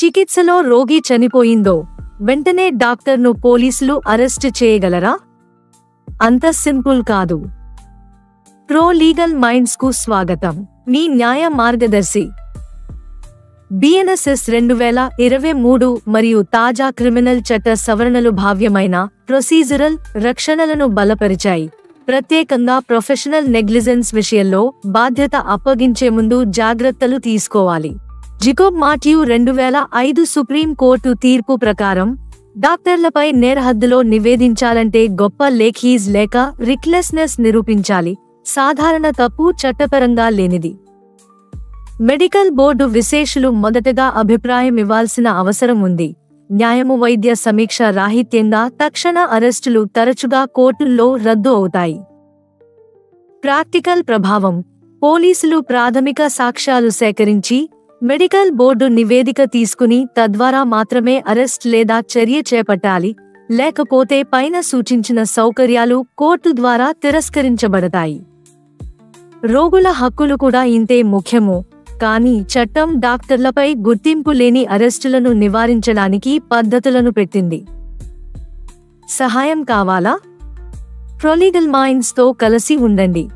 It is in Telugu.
చికిత్సలో రోగి చనిపోయిందో వెంటనే డాక్టర్ను పోలీసులు అరెస్టు చేయగలరా? అంత సింపుల్ కాదు. ప్రో లీగల్ మైండ్స్ కు స్వాగతం. మీ న్యాయ మార్గదర్శి. BNSS 2023 మరియు తాజా క్రిమినల్ చట్ట సవరణలు భావ్యమైన ప్రొసీజరల్ రక్షణలను బలపరిచాయి. ప్రత్యేకంగా ప్రొఫెషనల్ నెగ్లిజెన్స్ విషయంలో బాధ్యత అప్పగించే ముందు జాగ్రత్తలు తీసుకోవాలి. జేకోబ్ మాథ్యూ 2005 సుప్రీం కోర్టు తీర్పు ప్రకారం డాక్టర్లపై నేరహద్దులో నివేదించాలంటే గొప్ప లేఖీజ్ లేక రిక్లెస్నెస్ నిరూపించాలి. సాధారణ తప్పు చట్టపరంగా లేనిది. మెడికల్ బోర్డు విశేషులు మొదటగా అభిప్రాయం ఇవ్వాల్సిన అవసరం ఉంది. న్యాయము వైద్య సమీక్ష రాహిత్యంగా తక్షణ అరెస్టులు తరచుగా కోర్టుల్లో రద్దు అవుతాయి. ప్రాక్టికల్ ప్రభావం. పోలీసులు ప్రాథమిక సాక్ష్యాలు సేకరించి మెడికల్ బోర్డు నివేదిక తీసుకుని తద్వారా మాత్రమే అరెస్ట్ లేదా చర్య చేపట్టాలి. లేకపోతే పైన సూచించిన సౌకర్యాలు కోర్టు ద్వారా తిరస్కరించబడతాయి. రోగుల హక్కులు కూడా ఇంతే ముఖ్యము. కానీ చట్టం డాక్టర్లపై గుర్తింపు లేని అరెస్టులను నివారించడానికి పద్ధతులను పెట్టింది. సహాయం కావాలా? ప్రో లీగల్ మైండ్స్ తో కలిసి ఉండండి.